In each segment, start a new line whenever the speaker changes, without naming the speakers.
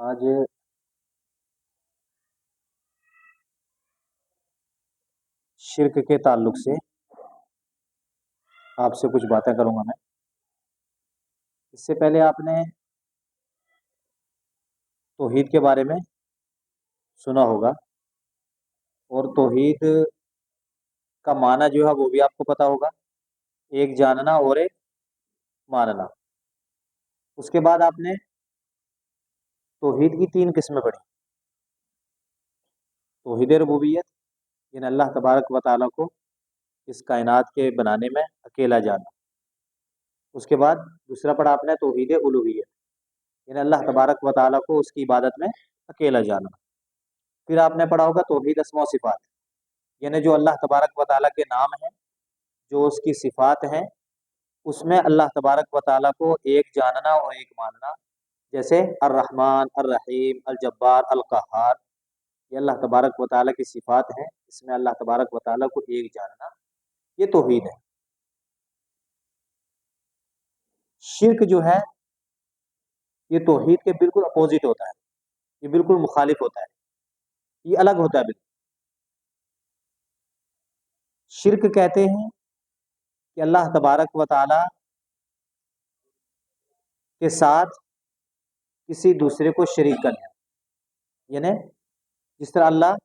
آج شرک کے تعلق سے آپ سے کچھ باتیں کروں گا میں۔ اس سے پہلے آپ نے توحید کے بارے میں سنا ہوگا، اور توحید کا معنی جو ہے وہ بھی آپ کو پتا ہوگا، ایک جاننا اور ایک ماننا۔ اس کے بعد آپ نے توحید کی تین قسمیں پڑھی: توحید ربوبیت، یعنی اللہ تبارک و تعالیٰ کو اس کائنات کے بنانے میں اکیلا جانا۔ اس کے بعد دوسرا پڑھا آپ نے توحید الوہیت، یعنی اللہ تبارک و تعالیٰ کو اس کی عبادت میں اکیلا جانا۔ پھر آپ نے پڑھا ہوگا توحید اسماء و صفات، یعنی جو اللہ تبارک و تعالیٰ کے نام ہیں، جو اس کی صفات ہیں، اس میں اللہ تبارک و تعالیٰ کو ایک جاننا اور ایک ماننا، جیسے الرحمن، الرحیم، الجبار، القہار، یہ اللہ تبارک و تعالیٰ کی صفات ہیں، اس میں اللہ تبارک و تعالیٰ کو ایک جاننا، یہ توحید ہے۔ شرک جو ہے یہ توحید کے بالکل اپوزٹ ہوتا ہے، یہ بالکل مخالف ہوتا ہے، یہ الگ ہوتا ہے بالکل۔ شرک کہتے ہیں کہ اللہ تبارک و تعالیٰ کے ساتھ کسی دوسرے کو شریک کرنا، یعنی جس طرح اللہ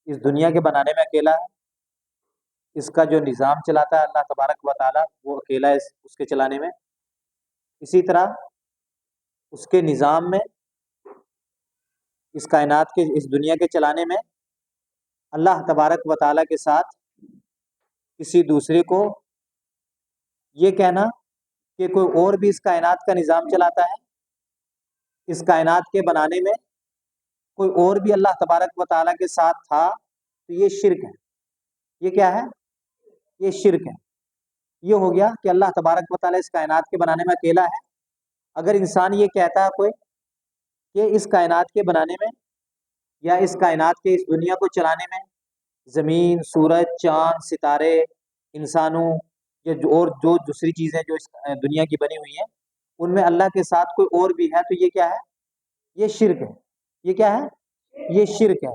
اس دنیا کے بنانے میں اکیلا ہے، اس کا جو نظام چلاتا ہے اللہ تبارک و تعالیٰ، وہ اکیلا ہے اس کے چلانے میں، اسی طرح اس کے نظام میں، اس کائنات کے، اس دنیا کے چلانے میں اللہ تبارک و تعالیٰ کے ساتھ کسی دوسرے کو یہ کہنا کہ کوئی اور بھی اس کائنات کا نظام چلاتا ہے، اس کائنات کے بنانے میں کوئی اور بھی اللہ تبارک و تعالیٰ کے ساتھ تھا، تو یہ شرک ہے۔ یہ کیا ہے؟ یہ شرک ہے۔ یہ ہو گیا کہ اللہ تبارک و تعالیٰ اس کائنات کے بنانے میں اکیلا ہے۔ اگر انسان یہ کہتا ہے کوئی کہ اس کائنات کے بنانے میں یا اس کائنات کے، اس دنیا کو چلانے میں زمین، سورج، چاند، ستارے، انسانوں یا اور جو دوسری چیزیں جو اس دنیا کی بنی ہوئی ہیں، ان میں اللہ کے ساتھ کوئی اور بھی ہے، تو یہ کیا ہے؟ یہ شرک ہے۔ یہ کیا ہے؟ یہ شرک ہے۔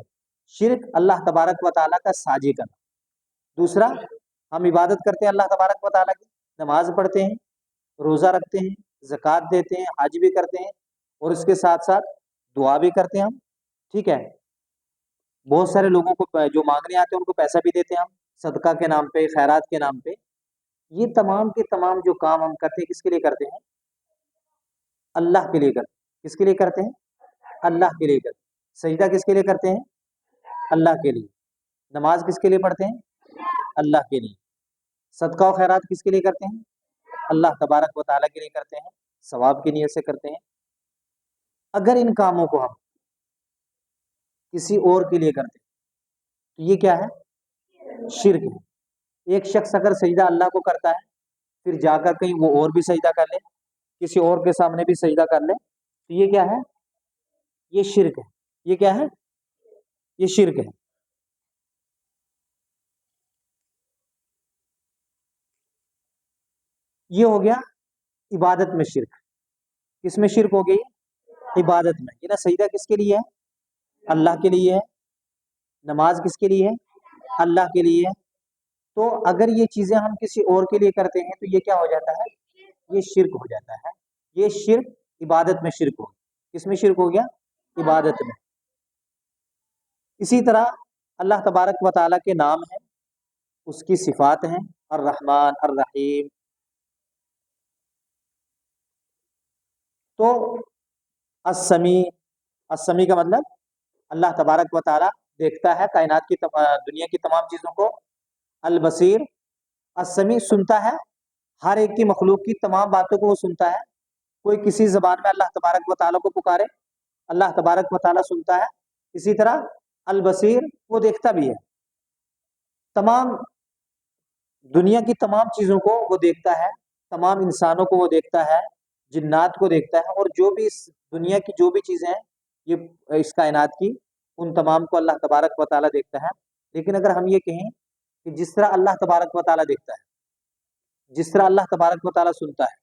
شرک اللہ تبارک و تعالیٰ کا ساجی کرنا۔ دوسرا، ہم عبادت کرتے ہیں اللہ تبارک و تعالیٰ کی، نماز پڑھتے ہیں، روزہ رکھتے ہیں، زکوٰۃ دیتے ہیں، حج بھی کرتے ہیں، اور اس کے ساتھ ساتھ دعا بھی کرتے ہیں ہم، ٹھیک ہے؟ بہت سارے لوگوں کو جو مانگنے آتے ہیں ان کو پیسہ بھی دیتے ہیں ہم، صدقہ کے نام پہ، خیرات کے نام پہ۔ یہ تمام کے تمام جو کام ہم کرتے ہیں، کس کے لیے کرتے ہیں؟ اللہ کے لیے کرتے ہیں۔ کس کے لیے کرتے ہیں؟ اللہ کے لیے کرتے ہیں۔ سجدہ کس کے لیے کرتے ہیں؟ اللہ کے لیے۔ نماز کس کے لیے پڑھتے ہیں؟ اللہ کے لیے۔ صدقہ و خیرات کس کے لیے کرتے ہیں؟ اللہ تبارک و تعالیٰ کے لیے کرتے ہیں، ثواب کی نیت سے کرتے ہیں۔ اگر ان کاموں کو ہم کسی اور کے لیے کرتے ہیں تو یہ کیا ہے؟ شرک ہے۔ ایک شخص اگر سجدہ اللہ کو کرتا ہے، پھر جا کر کہیں وہ اور بھی سجدہ کر لے، کسی اور کے سامنے بھی سجدہ کر لے، تو یہ کیا ہے؟ یہ شرک ہے۔ یہ کیا ہے؟ یہ شرک ہے۔ یہ ہو گیا عبادت میں شرک۔ کس میں شرک ہو گئی؟ عبادت میں۔ یہ نا سجدہ کس کے لیے ہے؟ اللہ کے لیے ہے۔ نماز کس کے لیے ہے؟ اللہ کے لیے ہے۔ تو اگر یہ چیزیں ہم کسی اور کے لیے کرتے ہیں تو یہ کیا ہو جاتا ہے؟ یہ شرک ہو جاتا ہے۔ یہ شرک عبادت میں شرک ہو گیا۔ کس میں شرک ہو گیا؟ عبادت میں۔ اسی طرح اللہ تبارک و تعالیٰ کے نام ہیں، اس کی صفات ہیں، الرحمن، الرحیم۔ تو السمیع، السمیع کا مطلب اللہ تبارک و تعالیٰ دیکھتا ہے کائنات کی، دنیا کی تمام چیزوں کو۔ البصیر، السمیع، سنتا ہے ہر ایک کی، مخلوق کی تمام باتوں کو وہ سنتا ہے۔ کوئی کسی زبان میں اللہ تبارک و تعالیٰ کو پکارے، اللہ تبارک و تعالیٰ سنتا ہے۔ اسی طرح البصیر، وہ دیکھتا بھی ہے، تمام دنیا کی تمام چیزوں کو وہ دیکھتا ہے، تمام انسانوں کو وہ دیکھتا ہے، جنات کو دیکھتا ہے، اور جو بھی اس دنیا کی جو بھی چیزیں ہیں یہ اس کائنات کی، ان تمام کو اللہ تبارک و تعالیٰ دیکھتا ہے۔ لیکن اگر ہم یہ کہیں کہ جس طرح اللہ تبارک و تعالیٰ دیکھتا ہے، جس طرح اللہ تبارک و تعالیٰ سنتا ہے،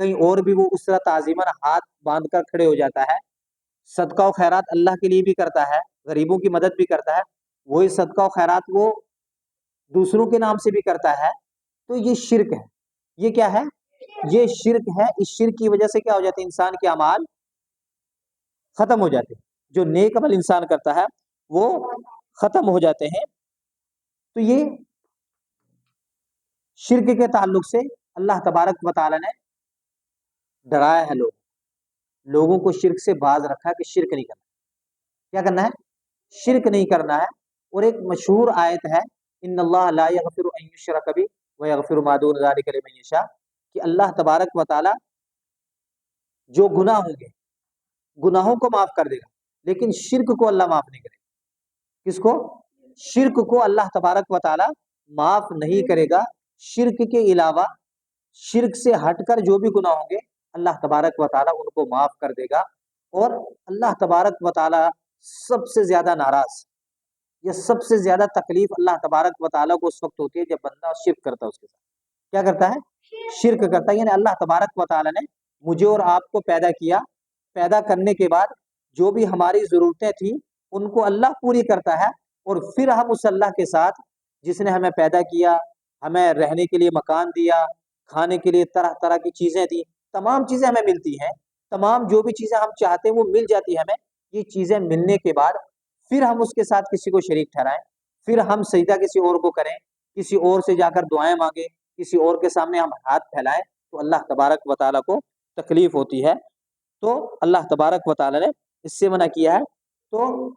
کہیں اور بھی وہ اس طرح تعظیماً ہاتھ باندھ کر کھڑے ہو جاتا ہے، صدقہ و خیرات اللہ کے لیے بھی کرتا ہے، غریبوں کی مدد بھی کرتا ہے، وہی صدقہ و خیرات وہ دوسروں کے نام سے بھی کرتا ہے، تو یہ شرک ہے۔ یہ کیا ہے؟ یہ شرک ہے۔ اس شرک کی وجہ سے کیا ہو جاتے ہیں؟ انسان کے اعمال ختم ہو جاتے ہیں، جو نیک عمل انسان کرتا ہے وہ ختم ہو جاتے ہیں۔ تو یہ شرک کے تعلق سے اللہ تبارک و تعالی نے ڈرایا ہے، لوگوں کو شرک سے باز رکھا ہے کہ شرک نہیں کرنا۔ کیا کرنا ہے؟ شرک نہیں کرنا ہے۔ اور ایک مشہور آیت ہے، ان اللہ لا یغفر ان یشرک بہ ویغفر ما دون ذلک لمن یشاء، کہ اللہ تبارک و تعالی جو گناہ ہوں گے گناہوں کو معاف کر دے گا، لیکن شرک کو اللہ معاف نہیں کرے گا۔ کس کو؟ شرک کو اللہ تبارک و تعالی معاف نہیں کرے گا۔ شرک کے علاوہ، شرک سے ہٹ کر جو بھی گناہ ہوں گے اللہ تبارک و تعالی ان کو معاف کر دے گا۔ اور اللہ تبارک و تعالی سب سے زیادہ ناراض یا سب سے زیادہ تکلیف اللہ تبارک و تعالیٰ کو اس وقت ہوتی ہے جب بندہ شرک کرتا ہے اس کے ساتھ۔ کیا کرتا ہے؟ شرک کرتا ہے۔ یعنی اللہ تبارک و تعالیٰ نے مجھے اور آپ کو پیدا کیا، پیدا کرنے کے بعد جو بھی ہماری ضرورتیں تھیں ان کو اللہ پوری کرتا ہے، اور پھر ہم اس اللہ کے ساتھ جس نے ہمیں پیدا کیا، ہمیں رہنے کے لیے مکان دیا، کھانے کے لیے طرح طرح کی چیزیں دی، تمام چیزیں ہمیں ملتی ہیں، تمام جو بھی چیزیں ہم چاہتے ہیں وہ مل جاتی ہیں ہمیں۔ یہ چیزیں ملنے کے بعد پھر ہم اس کے ساتھ کسی کو شریک ٹھہرائیں، پھر ہم سجدہ کسی اور کو کریں، کسی اور سے جا کر دعائیں مانگیں، کسی اور کے سامنے ہم ہاتھ پھیلائیں، تو اللہ تبارک و تعالیٰ کو تکلیف ہوتی ہے۔ تو اللہ تبارک و تعالیٰ نے اس سے منع کیا ہے۔ تو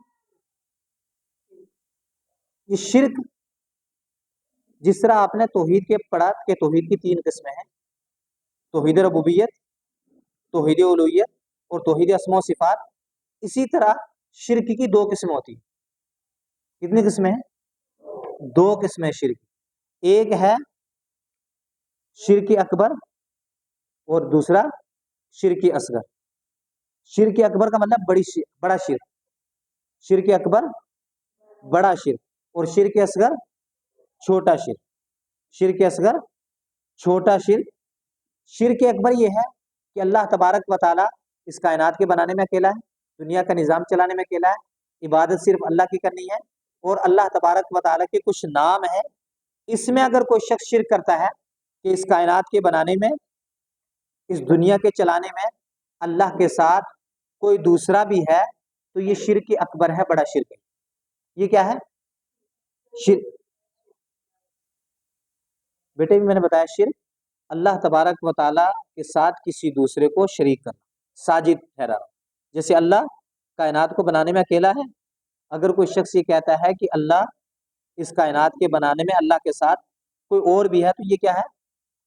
یہ شرک، جس طرح آپ نے توحید کے پڑھا کہ توحید کی 3 قسمیں ہیں، توحید ربوبیت، توحید الوہیت اور توحید اسماء و صفات، اسی طرح شرک کی 2 قسمیں ہوتی ہیں۔ کتنی قسمیں ہیں؟ 2 قسمیں شرک۔ ایک ہے شرک اکبر اور دوسرا شرک اصغر۔ شرک اکبر کا مطلب بڑا شرک، شرک اکبر بڑا شرک، اور شرک اصغر چھوٹا شرک۔ شرک اصغر چھوٹا شرک۔ شرک اکبر یہ ہے کہ اللہ تبارک و تعالیٰ اس کائنات کے بنانے میں اکیلا ہے، دنیا کا نظام چلانے میں اکیلا ہے، عبادت صرف اللہ کی کرنی ہے، اور اللہ تبارک و تعالیٰ کے کچھ نام ہیں، اس میں اگر کوئی شخص شرک کرتا ہے کہ اس کائنات کے بنانے میں، اس دنیا کے چلانے میں اللہ کے ساتھ کوئی دوسرا بھی ہے، تو یہ شرک اکبر ہے، بڑا شرک ہے۔ یہ کیا ہے؟ شرک۔ بیٹے بھی میں نے بتایا شرک اللہ تبارک و تعالیٰ کے ساتھ کسی دوسرے کو شریک کرنا، ساجد ٹھہرانا۔ جیسے اللہ کائنات کو بنانے میں اکیلا ہے، اگر کوئی شخص یہ کہتا ہے کہ اللہ اس کائنات کے بنانے میں اللہ کے ساتھ کوئی اور بھی ہے، تو یہ کیا ہے؟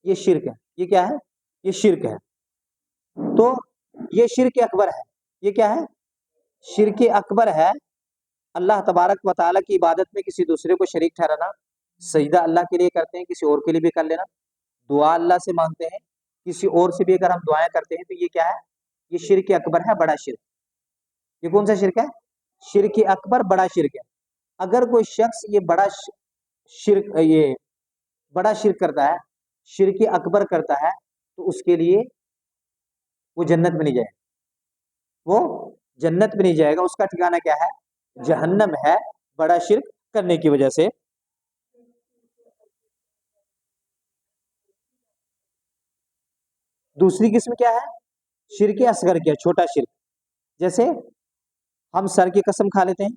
یہ شرک ہے۔ یہ کیا ہے؟ یہ شرک ہے۔ تو یہ شرک اکبر ہے۔ یہ کیا ہے؟ شرک اکبر ہے۔ اللہ تبارک و تعالیٰ کی عبادت میں کسی دوسرے کو شریک ٹھہرانا، سجدہ اللہ کے لیے کرتے ہیں، کسی اور کے لیے بھی کر لینا، دعا اللہ سے مانگتے ہیں، کسی اور سے بھی اگر ہم دعائیں کرتے ہیں، تو یہ کیا ہے؟ یہ شرک اکبر ہے، بڑا شرک۔ یہ کون سا شرک ہے؟ شرک اکبر، بڑا شرک ہے۔ اگر کوئی شخص یہ بڑا شرک کرتا ہے، شرک اکبر کرتا ہے، تو اس کے لیے وہ جنت میں نہیں جائے گا، وہ جنت میں نہیں جائے گا، اس کا ٹھکانہ کیا ہے؟ جہنم ہے، بڑا شرک کرنے کی وجہ سے۔ دوسری قسم کیا ہے؟ شرک اصغر کیا؟ چھوٹا شرک۔ جیسے ہم سر کی قسم کھا لیتے ہیں،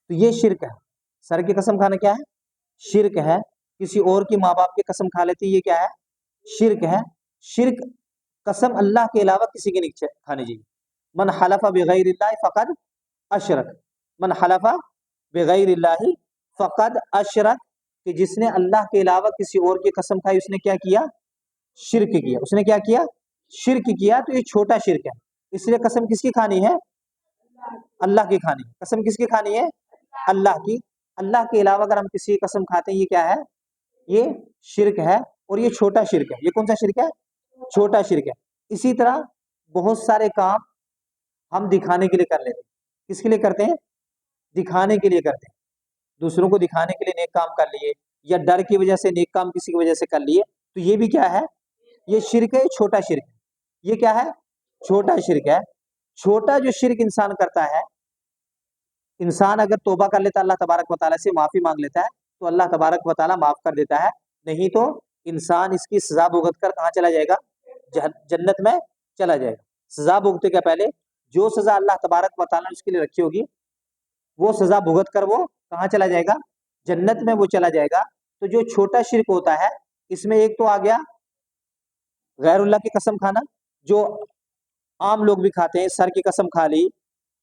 تو یہ شرک ہے۔ سر کی قسم کھانا کیا ہے؟ شرک ہے۔ کسی اور کی ماں باپ کی قسم کھا لیتے ہیں، یہ کیا ہے؟ شرک ہے۔ شرک قسم اللہ کے علاوہ کسی کی نہیں کھانی چاہیے۔ من حلف بغیر اللہ فقد اشرک، من حلف بغیر اللہ فقد اشرک، کہ جس نے اللہ کے علاوہ کسی اور کی قسم کھائی اس نے کیا کیا؟ شرک کیا۔ اس نے کیا کیا؟ شرک کیا۔ تو یہ چھوٹا شرک ہے۔ اس لیے قسم کس کی کھانی ہے؟ اللہ کی کھانی ہے۔ قسم کس کی کھانی ہے؟ اللہ کی۔ اللہ کے علاوہ اگر ہم کسی کی قسم کھاتے ہیں، یہ کیا ہے؟ یہ شرک ہے، اور یہ چھوٹا شرک ہے۔ یہ کون سا شرک ہے؟ چھوٹا شرک ہے۔ اسی طرح بہت سارے کام ہم دکھانے کے لیے کر لیتے ہیں۔ کس کے لیے کرتے ہیں؟ دکھانے کے لیے کرتے ہیں۔ دوسروں کو دکھانے کے لیے نیک کام کر لیے، یا ڈر کی وجہ سے نیک کام کسی کی وجہ سے کر لیے، تو یہ بھی کیا ہے؟ یہ شرک ہے، چھوٹا شرک ہے، یہ کیا ہے؟ چھوٹا شرک ہے۔ چھوٹا جو شرک انسان کرتا ہے، انسان اگر توبہ کر لیتا ہے، اللہ تبارک و تعالیٰ سے معافی مانگ لیتا ہے تو اللہ تبارک و تعالیٰ معاف کر دیتا ہے، نہیں تو انسان اس کی سزا بھگت کر کہاں چلا جائے گا؟ جنت میں چلا جائے گا۔ سزا بھگتے کے پہلے جو سزا اللہ تبارک و تعالیٰ نے اس کے لیے رکھی ہوگی وہ سزا بھگت کر وہ کہاں چلا جائے گا؟ جنت میں وہ چلا جائے گا۔ تو جو چھوٹا شرک ہوتا ہے اس میں ایک تو آ گیا غیر اللہ کی قسم کھانا، جو عام لوگ بھی کھاتے ہیں، سر کی قسم کھا لی،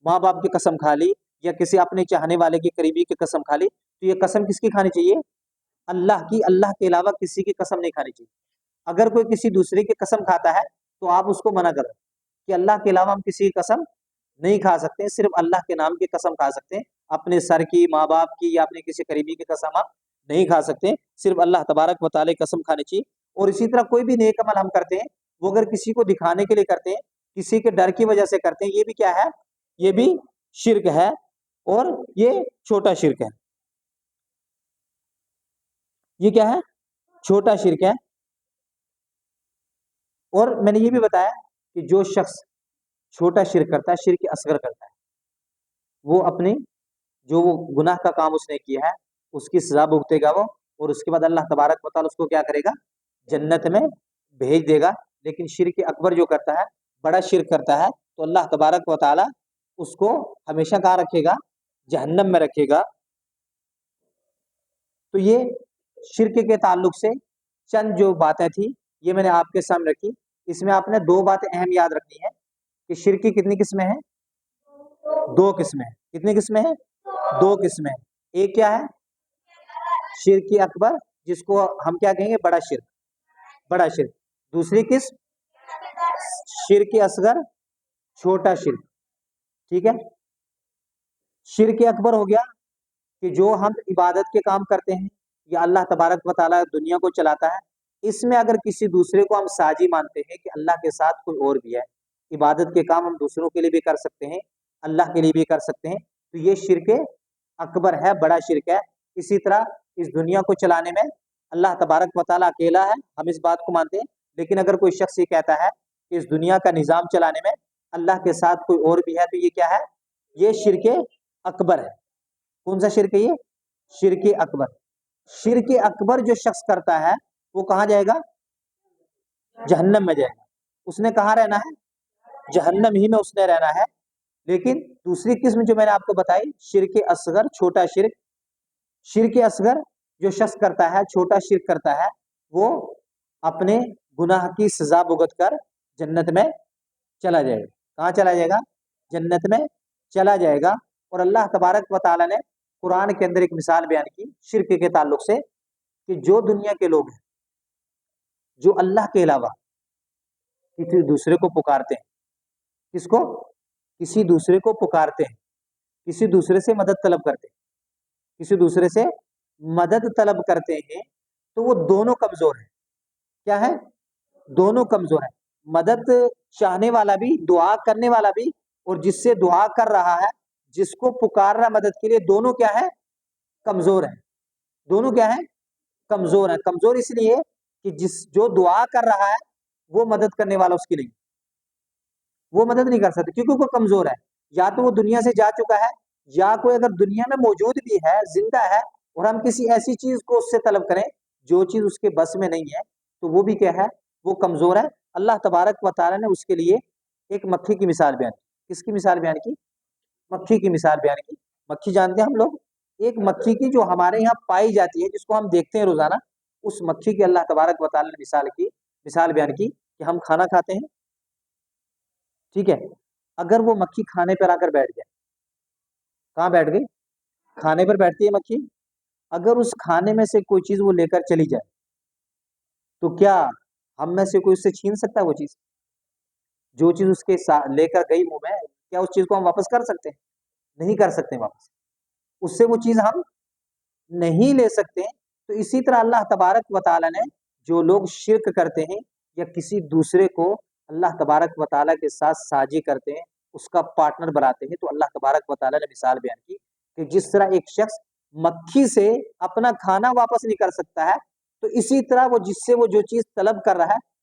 ماں باپ کی قسم کھا لی، یا کسی اپنے چاہنے والے کی قریبی کی قسم کھا لی، تو یہ قسم کس کی کھانی چاہیے؟ اللہ کی۔ اللہ کے علاوہ کسی کی قسم نہیں کھانی چاہیے۔ اگر کوئی کسی دوسرے کی قسم کھاتا ہے تو آپ اس کو منع کرو کہ اللہ کے علاوہ ہم کسی کی قسم نہیں کھا سکتے، صرف اللہ کے نام کی قسم کھا سکتے ہیں، اپنے سر کی، ماں باپ کی، یا اپنے کسی قریبی کی قسم آپ نہیں کھا سکتے، صرف اللہ تبارک و تعالی کی قسم کھانی چاہیے۔ اور اسی طرح کوئی بھی نیک عمل ہم کرتے ہیں وہ اگر کسی کو دکھانے کے لیے کرتے ہیں، کسی کے ڈر کی وجہ سے کرتے ہیں، یہ بھی کیا ہے؟ یہ بھی شرک ہے، اور یہ چھوٹا شرک ہے۔ یہ کیا ہے؟ چھوٹا شرک ہے۔ اور میں نے یہ بھی بتایا کہ جو شخص چھوٹا شرک کرتا ہے، شرک اصغر کرتا ہے، وہ اپنی جو وہ گناہ کا کام اس نے کیا ہے اس کی سزا بھگتے گا وہ، اور اس کے بعد اللہ تبارک و تعالیٰ اس کو کیا کرے گا؟ جنت میں بھیج دے گا۔ لیکن شرک اکبر جو کرتا ہے، بڑا شرک کرتا ہے، تو اللہ تبارک و تعالیٰ اس کو ہمیشہ کہاں رکھے گا؟ جہنم میں رکھے گا۔ تو یہ شرک کے تعلق سے چند جو باتیں تھی یہ میں نے آپ کے سامنے رکھی۔ اس میں آپ نے دو باتیں اہم یاد رکھنی ہے کہ شرک کی کتنی قسمیں ہیں؟ دو قسمیں ہیں۔ کتنی قسمیں ہیں؟ دو قسمیں ہیں۔ ایک کیا ہے؟ شرک اکبر، جس کو ہم کیا کہیں گے؟ بڑا شرک، بڑا شرک۔ دوسری قسم شرک اصغر، چھوٹا شرک۔ ٹھیک ہے؟ شرک اکبر ہو گیا کہ جو ہم عبادت کے کام کرتے ہیں یا اللہ تبارک و تعالیٰ دنیا کو چلاتا ہے، اس میں اگر کسی دوسرے کو ہم ساجی مانتے ہیں کہ اللہ کے ساتھ کوئی اور بھی ہے، عبادت کے کام ہم دوسروں کے لیے بھی کر سکتے ہیں، اللہ کے لیے بھی کر سکتے ہیں، تو یہ شرک اکبر ہے، بڑا شرک ہے۔ اسی طرح اس دنیا کو چلانے میں اللہ تبارک و تعالیٰ اکیلا ہے، ہم اس بات کو مانتے ہیں، لیکن اگر کوئی شخص یہ کہتا ہے کہ اس دنیا کا نظام چلانے میں اللہ کے ساتھ کوئی اور بھی ہے، تو یہ کیا ہے؟ یہ شرک اکبر ہے۔ کون سا شرک ہے یہ؟ شرک اکبر۔ شرک اکبر جو شخص کرتا ہے وہ کہاں جائے گا؟ جہنم میں جائے گا۔ اس نے کہاں رہنا ہے؟ جہنم ہی میں اس نے رہنا ہے۔ لیکن دوسری قسم جو میں نے آپ کو بتائی، شرک اصغر، چھوٹا شرک، شرک اصغر جو شخص کرتا ہے، چھوٹا شرک کرتا ہے، وہ اپنے گناہ کی سزا بھگت کر جنت میں چلا جائے گا۔ کہاں چلا جائے گا؟ جنت میں چلا جائے گا۔ اور اللہ تبارک و تعالیٰ نے قرآن کے اندر ایک مثال بیان کی شرک کے تعلق سے کہ جو دنیا کے لوگ ہیں جو اللہ کے علاوہ کسی دوسرے کو پکارتے ہیں، کس کو؟ کسی دوسرے کو پکارتے ہیں، کسی دوسرے سے مدد طلب کرتے ہیں، کسی دوسرے سے مدد طلب کرتے ہیں، تو وہ دونوں کمزور ہیں۔ کیا ہے؟ دونوں کمزور ہیں۔ مدد چاہنے والا بھی، دعا کرنے والا بھی، اور جس سے دعا کر رہا ہے، جس کو پکار رہا مدد کے لیے، دونوں کیا ہے؟ کمزور ہیں۔ دونوں کیا ہیں؟ کمزور ہیں۔ کمزور اس لیے کہ جو دعا کر رہا ہے وہ مدد کرنے والا اس کی نہیں، وہ مدد نہیں کر سکتے کیونکہ وہ کمزور ہے۔ یا تو وہ دنیا سے جا چکا ہے، یا کوئی اگر دنیا میں موجود بھی ہے، زندہ ہے، اور ہم کسی ایسی چیز کو اس سے طلب کریں جو چیز اس کے بس میں نہیں ہے، تو وہ بھی کیا ہے؟ وہ کمزور ہے۔ اللہ تبارک و تعالیٰ نے اس کے لیے ایک مکھی کی مثال بیان کی۔ کس کی مثال بیان کی؟ مکھی کی مثال بیان کی۔ مکھی جانتے ہیں ہم لوگ؟ ایک مکھی کی جو ہمارے یہاں پائی جاتی ہے، جس کو ہم دیکھتے ہیں روزانہ، اس مکھی کی اللہ تبارک و تعالیٰ نے مثال بیان کی کہ ہم کھانا کھاتے ہیں، ٹھیک ہے؟ اگر وہ مکھی کھانے پر آ کر بیٹھ جائے، کہاں بیٹھ گئی؟ کھانے پر بیٹھتی ہے مکھی۔ اگر اس کھانے میں سے کوئی چیز وہ لے کر چلی جائے تو کیا ہم میں سے کوئی اس سے چھین سکتا ہے وہ چیز؟ جو چیز اس کے لے کر گئی منہ میں، کیا اس چیز کو ہم واپس کر سکتے ہیں؟ نہیں کر سکتے واپس۔ اس سے وہ چیز ہم نہیں لے سکتے۔ تو اسی طرح اللہ تبارک و تعالیٰ نے جو لوگ شرک کرتے ہیں یا کسی دوسرے کو اللہ تبارک و تعالیٰ کے ساتھ ساجی کرتے ہیں، اس کا پارٹنر بناتے ہیں، تو اللہ تبارک و تعالیٰ نے مثال بیان کی کہ جس طرح ایک شخص مکھی سے اپنا کھانا واپس نہیں کر سکتا ہے، تو اسی طرح وہ جس سے وہ جو چیز طلب کر رہا ہے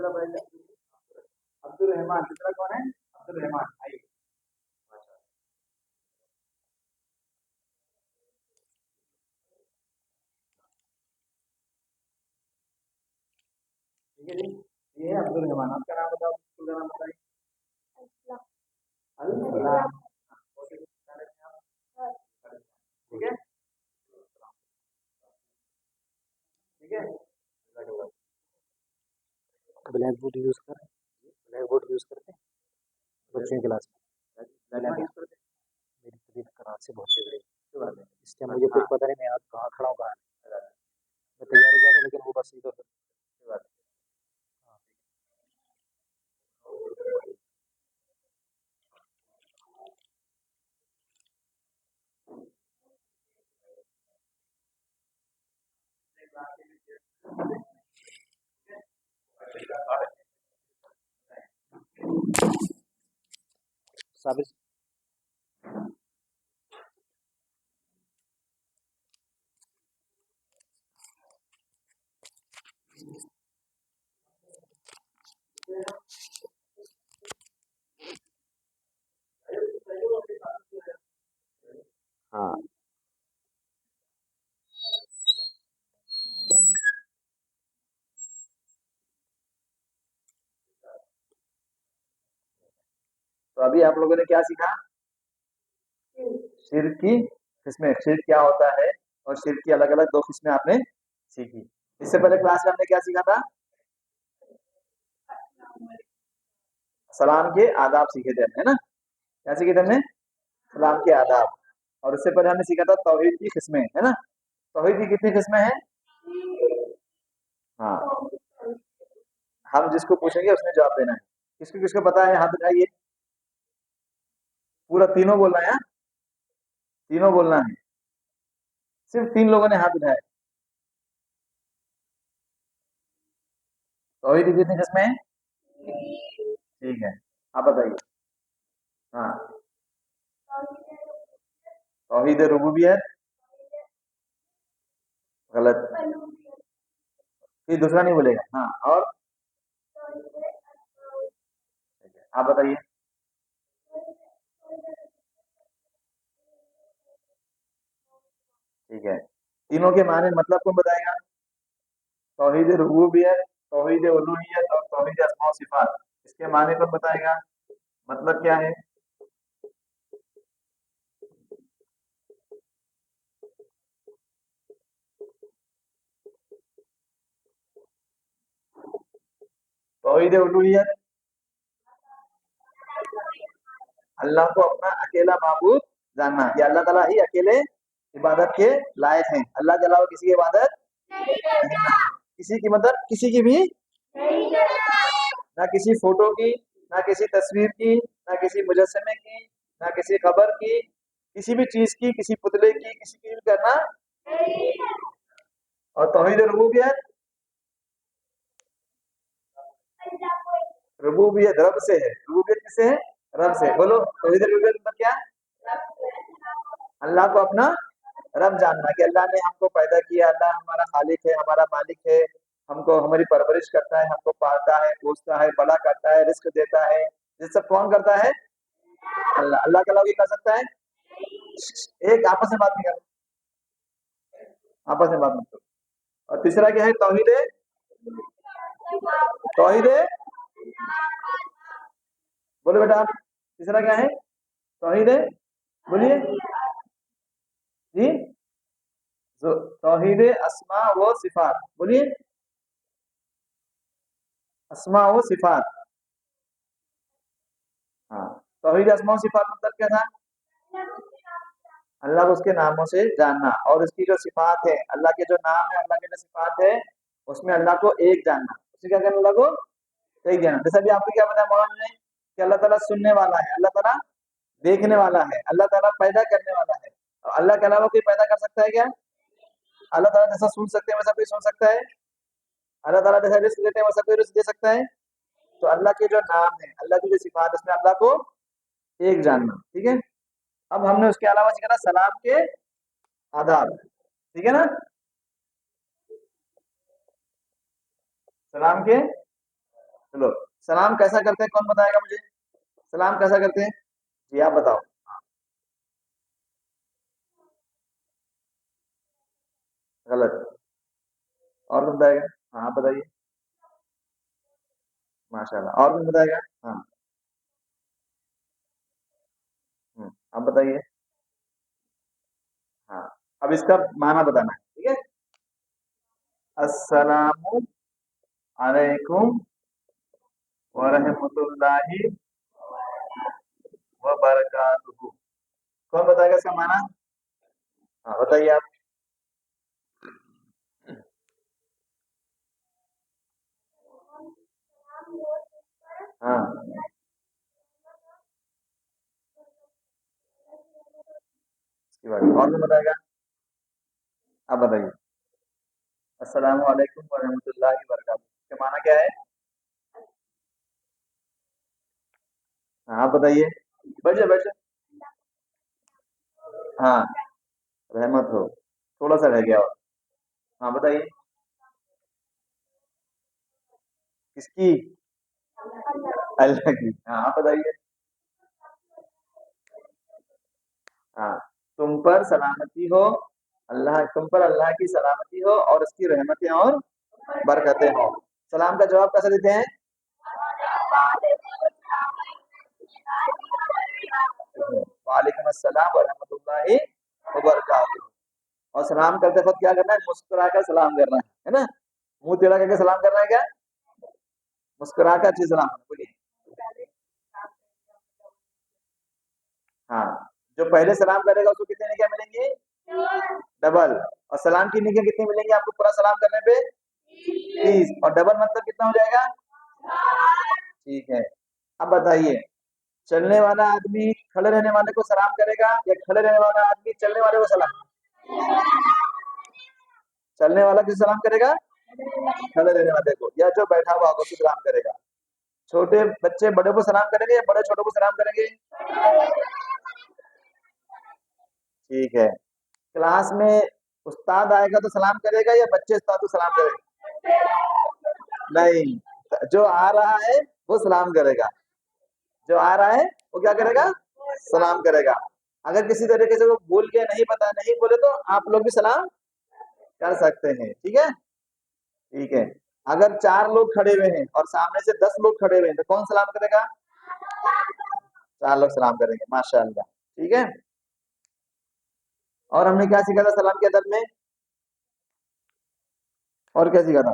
عبد الرحمان تیسرا کون ہے؟ عبد الرحمان. آئیے. ٹھیک ہے جی، یہ ہے عبد الرحمان. آپ کا نام بتاؤ، اسکول کا نام بتائیے. اللہ. ٹھیک ہے ٹھیک ہے. بلیک بورڈ یوز کر بلیک بورڈ یوز کرتے بچوں کی کلاس میں. میری طبیعت خراب سے بہت بگڑی اس ٹائم، مجھے کچھ پتا نہیں میں آج کہاں کھڑا ہوں کہاں نہیں. میں تیاری کیا تھا لیکن وہ بس ادھر. ثابت. ہاں تو ابھی آپ لوگوں نے کیا سیکھا؟ شرک کی قسمیں، شرک کیا ہوتا ہے اور شرک کی الگ الگ دو قسمیں آپ نے سیکھی. اس سے پہلے کلاس میں ہم نے کیا سیکھا تھا؟ سلام کے آداب سیکھے تھے ہے نا. کیا سیکھے تھے ہم نے؟ سلام کے آداب. اور اس سے پہلے ہم نے سیکھا تھا توحید کی قسمیں ہے نا. توحید کی کتنی قسمیں ہیں؟ ہاں، ہم جس کو پوچھیں گے اس نے جواب دینا ہے. کس کو پتا ہے ہاتھ اٹھائیے. پورا تینوں بولنا ہے. تینوں بولنا ہے. صرف 3 لوگوں نے ہاتھ اٹھایا. توحید کی کتنی قسمیں ہیں؟ ٹھیک ہے، آپ بتائیے. ہاں، توحید ربوبیت غلط. پھر دوسرا نہیں بولے گا. ہاں، اور آپ بتائیے. ٹھیک ہے، تینوں کے معنی مطلب کون بتائے گا؟ توحید ربوبیت، توحید الوہیت اور توحید اسماء و صفات. اس کے معنی کون بتائے گا؟ مطلب کیا ہے؟ توحید الوہیت اللہ کو اپنا اکیلا معبود جاننا کہ اللہ تعالیٰ ہی اکیلے عبادت کے لائق ہیں. اللہ کے علاوہ کسی کی عبادت کسی کی مدد کسی کی بھی، نہ کسی فوٹو کی، نہ کسی تصویر کی، نہ کسی مجسمے کی، نہ کسی قبر کی، کسی بھی چیز کی، کسی پتلے کی، کسی کی بھی کرنا. اور توحید ربوبیت، ربوبیت رب سے ہے. ربوبیت کس سے ہے؟ رب سے. بولو توحید ربوبیت مطلب کیا؟ اللہ کو اپنا رب جاننا کہ اللہ نے ہم کو پیدا کیا، اللہ ہمارا خالق ہے، ہمارا مالک ہے، ہم کو ہماری پرورش کرتا ہے، ہم کو پالتا ہے، پوستا ہے، بڑا کرتا ہے، رزق دیتا ہے. یہ سب کون کرتا ہے؟ اللہ. اللہ کے علاوہ یہ کر سکتا ہے؟ ایک آپس میں بات نہیں کرو، آپس میں بات نہیں کرو. اور تیسرا کیا ہے؟ توحید. توحید بولو بیٹا آپ. تیسرا کیا ہے؟ توحید بولیے جی. توحید اسماء و صفات بولیے. اسماء و صفات. ہاں، توحید اسماء و صفات مطلب کیا تھا؟ اللہ کو اس کے ناموں سے جاننا اور اس کی جو صفات ہے، اللہ کے جو نام ہے، اللہ کے جو صفات ہے، اس میں اللہ کو ایک جاننا. اس سے کیا کرنا؟ اللہ کو ایک جاننا. جیسے ابھی آپ کو کیا بتایا مولانا نے کہ اللہ تعالیٰ سننے والا ہے، اللہ تعالیٰ دیکھنے والا ہے، اللہ تعالیٰ پیدا کرنے والا ہے. اور اللہ کے علاوہ کوئی پیدا کر سکتا ہے کیا؟ اللہ تعالیٰ جیسا سن سکتے ہیں ویسا کوئی سن سکتا ہے؟ اللہ تعالیٰ جیسا رزق دیتے ہیں ویسا کوئی رزق دے سکتا ہے؟ تو اللہ کے جو نام ہے، اللہ کی جو صفات، اس میں اللہ کو ایک جاننا. ٹھیک ہے. اب ہم نے اس کے علاوہ سیکھا تھا سلام کے آداب. ٹھیک ہے نا. سلام کے
چلو سلام کیسا کرتے ہیں، کون بتائے گا مجھے؟ سلام کیسا کرتے ہیں؟ جی آپ بتاؤ. غلط. اور کون بتائے گا؟ ہاں آپ بتائیے. ماشاء اللہ. اور کون بتائے گا؟ ہاں. آپ بتائیے. ہاں. اب اس کا معنی بتانا ہے، ٹھیک ہے. السلام علیکم ورحمۃ اللہ وبرکاتہ. کون بتائے گا اس کا معنی؟ ہاں بتائیے آپ. ہاں. اس کے بعد اور کون بتائے گا؟ آپ بتائیے. السلام علیکم ورحمۃ اللہ وبرکاتہ اس کا معنی کیا ہے؟ ہاں آپ بتائیے. بیٹھ جائے بیٹھ جائے. ہاں رحمت ہو. تھوڑا سا رہ گیا اور. ہاں بتائیے. کس کی؟ اللہ کی. ہاں آپ بتائیے. ہاں تم پر سلامتی ہو. تم پر اللہ کی سلامتی ہو اور اس کی رحمتیں اور برکتیں ہو. سلام کا جواب کیسے دیتے ہیں؟ وعلیکم السلام ورحمۃ اللہ وبرکاتہ. اور سلام کرتے وقت کیا کرنا ہے؟ مسکرا کر سلام کرنا ہے نا. منہ ٹیڑھا کر کے سلام کرنا ہے کیا؟ مسکرا کر اچھی سلام بولیے. ہاں جو پہلے سلام کرے گا اس کو کتنے نیکیاں ملیں گی؟ ڈبل. اور سلام کی نیکیاں کتنی ملیں گی آپ کو پورا سلام کرنے پہ؟ 30. اور ڈبل مطلب کتنا ہو جائے گا؟ ٹھیک ہے. اب بتائیے چلنے والا آدمی کھڑے رہنے والے کو سلام کرے گا یا کھڑے رہنے والا آدمی چلنے والے کو سلام؟ چلنے والا کس سلام کرے گا؟ کھڑے رہنے والے کو. یا جو بیٹھا ہوا ہوگا اس کو سلام کرے گا. چھوٹے بچے بڑے کو سلام کریں گے یا بڑے چھوٹوں کو سلام کریں گے؟ ٹھیک ہے. کلاس میں استاد آئے گا تو سلام کرے گا یا بچے استاد کو سلام کرے گا؟ نہیں. جو آ رہا ہے وہ سلام کرے گا. جو آ رہا ہے وہ کیا کرے گا؟ سلام کرے گا. اگر کسی طریقے سے وہ بھول کے نہیں پتا نہیں بولے تو آپ لوگ بھی سلام کر سکتے ہیں. ٹھیک ہے. ٹھیک ہے. اگر 4 لوگ کھڑے ہوئے ہیں اور سامنے سے 10 لوگ کھڑے ہوئے ہیں تو کون سلام کرے گا؟ 4 لوگ سلام کریں گے. ماشاء اللہ. ٹھیک ہے. اور ہم نے کیا سیکھا تھا سلام کے ادب میں؟ اور کیا سیکھا تھا؟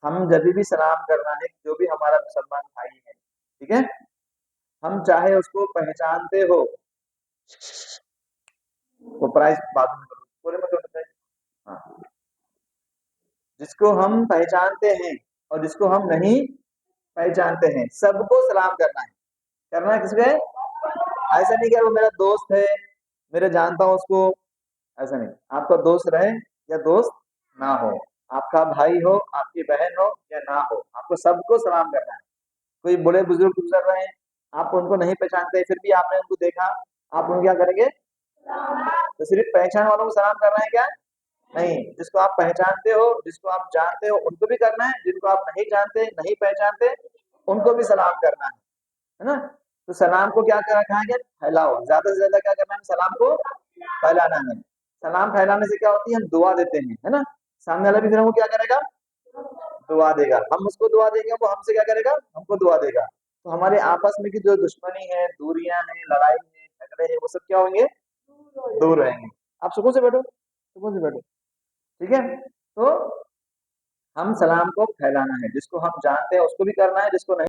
ہم جب بھی سلام کرنا ہے جو بھی ہمارا مسلمان بھائی ہے، ٹھیک ہے، ہم چاہے اس کو پہچانتے ہو، وہ پرائز بعد میں کرو، پورے مطلب بتائیں. ہاں جس کو ہم پہچانتے ہیں اور جس کو ہم نہیں پہچانتے ہیں سب کو سلام کرنا ہے. کرنا ہے کس کو؟ ایسا نہیں کہ وہ میرا دوست ہے میرے جانتا ہوں اس کو، ایسا نہیں. آپ کا دوست رہے یا دوست نہ ہو، آپ کا بھائی ہو آپ کی بہن ہو یا نہ ہو، آپ کو سب کو سلام کرنا ہے. کوئی بڑے بزرگ گزر رہے ہیں آپ ان کو نہیں پہچانتے پھر بھی آپ نے ان کو دیکھا، آپ ان کیا کریں گے؟ تو صرف پہچان والوں کو سلام کرنا ہے کیا؟ نہیں. جس کو آپ پہچانتے ہو جس کو آپ جانتے ہو ان کو بھی کرنا ہے، جن کو آپ نہیں جانتے نہیں پہچانتے ان کو بھی سلام کرنا ہے نا. تو سلام کو کیا کہا گیا؟ پھیلاؤ. زیادہ سے زیادہ کیا کرنا ہے؟ سلام کو پھیلانا ہے. سلام پھیلانے سے کیا ہوتی ہے؟ ہم دعا دیتے ہیں، ہے نا. سامنے والا بھی پھر ہم کو کیا کرے گا؟ دعا دے گا. ہم اس کو دعا دیں گے وہ ہم سے کیا کرے گا؟ ہم کو دعا دے گا. تو ہمارے آپس میں کی جو دشمنی ہے، دوریاں ہیں، لڑائی ہے، جھگڑے ہیں، وہ سب کیا ہوں گے؟ دور رہیں گے. آپ سکون سے بیٹھو، سکون سے بیٹھو. ٹھیک ہے. تو ہم سلام کو پھیلانا ہے، جس کو ہم جانتے ہیں اس کو بھی کرنا ہے، جس کو نہیں